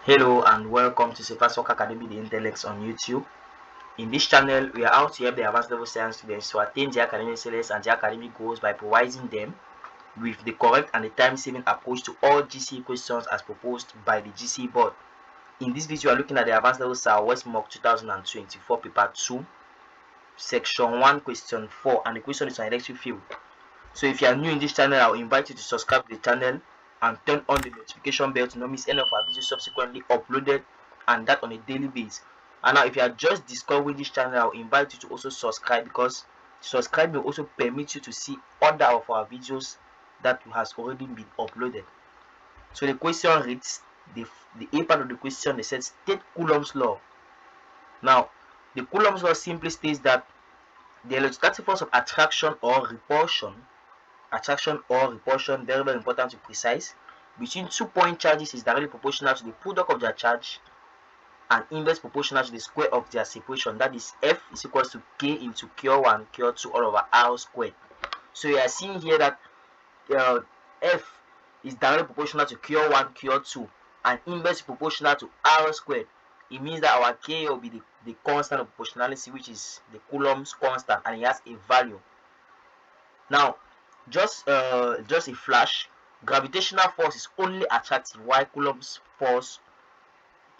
Hello and welcome to Safer Soccer Academy, the Intellects on YouTube. In this channel, we are out to help the advanced level science students to attain their academic excellence and their academic goals by providing them with the correct and the time-saving approach to all GCE questions as proposed by the GCE board. In this video, we are looking at the advanced level Southwest Mock 2024 paper 2, section 1, question 4, and the question is on electric field. So if you are new in this channel, I will invite you to subscribe to the channel and turn on the notification bell to not miss any of our videos subsequently uploaded, and that on a daily basis. And now if you are just discovering this channel, I will invite you to also subscribe, because subscribe will also permit you to see other of our videos that has already been uploaded. So the question reads, the A part of the question, they said state Coulomb's law. Now the Coulomb's law simply states that the electrostatic force of attraction or repulsion, very very important to precise, between 2 point charges is directly proportional to the product of their charge and inverse proportional to the square of their separation. That is, F is equals to K into Q1 Q2 all over R squared. So you are seeing here that F is directly proportional to Q1 Q2 and inverse proportional to R squared. It means that our K will be the constant of proportionality, which is the Coulomb's constant, and it has a value. Now just a flash, gravitational force is only attractive while Coulomb's force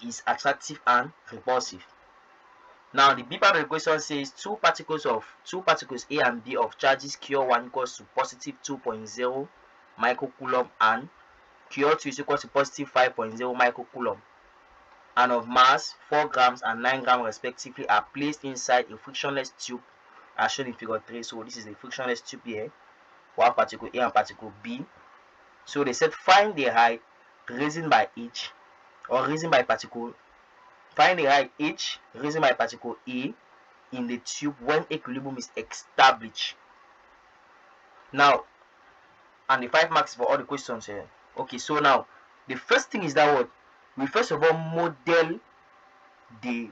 is attractive and repulsive. Now the B part of the question says two particles A and B of charges Q1 equals to positive 2.0 microcoulomb and Q2 is equal to positive 5.0 microcoulomb, and of mass 4 grams and 9 grams respectively, are placed inside a frictionless tube as shown in figure 3. So this is the frictionless tube here. We have particle A and particle B. So they said find the height risen by H, or risen by particle, find the height H risen by particle A in the tube when equilibrium is established. Now, and the 5 marks for all the questions here. Okay, so now the first thing is that what we first of all model the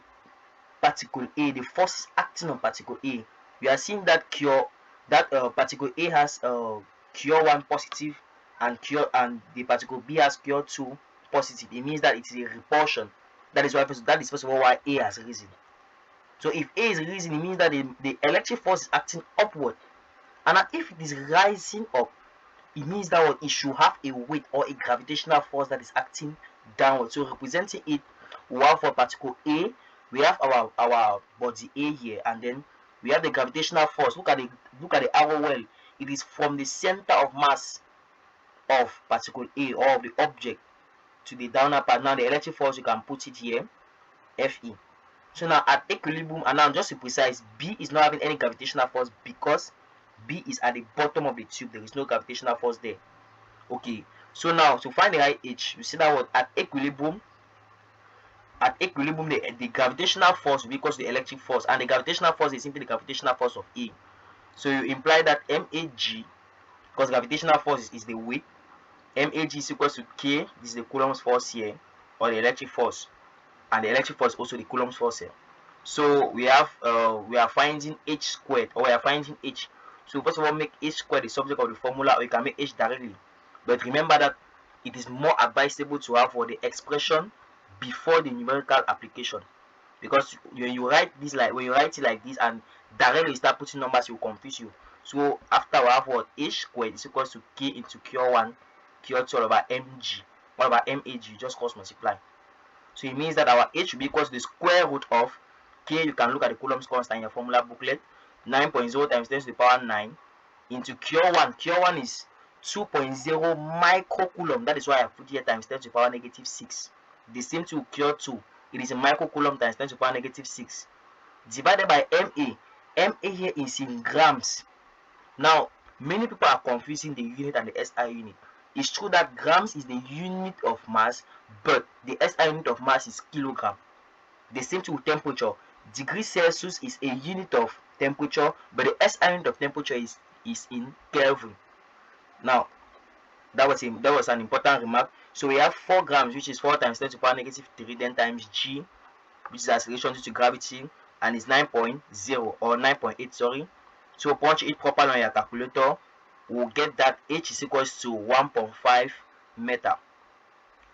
particle A, the forces acting on particle A. We are seeing that particle A has Q1 positive and the particle B has Q2 positive. It means that it is a repulsion. That is first of all why A has risen. So if A is risen, it means that the electric force is acting upward, and if it is rising up, it means that what it should have a weight or a gravitational force that is acting downward. So representing it, we have for particle A, we have our body A here, and then we have the gravitational force. Look at the arrow well. It is from the center of mass of particle A, or of the object, to the downer part. Now the electric force, you can put it here, Fe. So now at equilibrium, and now just to precise, B is not having any gravitational force because B is at the bottom of the tube. There is no gravitational force there. Okay, so now to find the height H, you see that what at equilibrium, the gravitational force will be equal to the electric force, and the gravitational force is simply the gravitational force of A. So you imply that MAG, because gravitational force is the weight, MAG is equal to K, this is the Coulomb's force here, or the electric force, and the electric force also the Coulomb's force here. So we are finding H squared, or we are finding H. So first of all, make H squared the subject of the formula, or you can make H directly. But remember that it is more advisable to have for the expression before the numerical application, because when you write it like this and directly start putting numbers, it will confuse you. So after we have what H squared is equal to K into Q1 Q2 all over mg. What about MAG? You just cross multiply. So it means that our H will be equal to the square root of K. You can look at the Coulomb's constant in your formula booklet. 9.0 times 10 to the power 9 into Q1. Q1 is 2.0 microcoulomb. That is why I put here times 10 to the power negative 6. The same to Q2. It is a microcoulomb times 10 to the power negative 6. Divided by MA. MA here is in grams. Now, many people are confusing the unit and the SI unit. It's true that grams is the unit of mass, but the SI unit of mass is kilogram. The same to temperature. Degree Celsius is a unit of temperature, but the SI unit of temperature is in Kelvin. Now, that was an important remark. So we have 4 grams, which is 4 times 10 to the power negative 3, then times G, which is acceleration due to gravity, and is 9.0 or 9.8, sorry. So punch it properly on your calculator. We'll get that H is equals to 1.5 meter.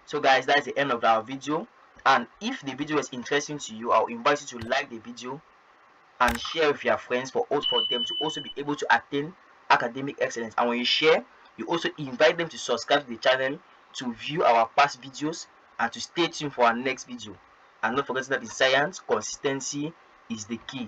So guys, that's the end of our video. And if the video is interesting to you, I'll invite you to like the video and share with your friends for them to also be able to attain academic excellence. And when you share, you also invite them to subscribe to the channel, to view our past videos, and to stay tuned for our next video. And don't forget that in science, consistency is the key.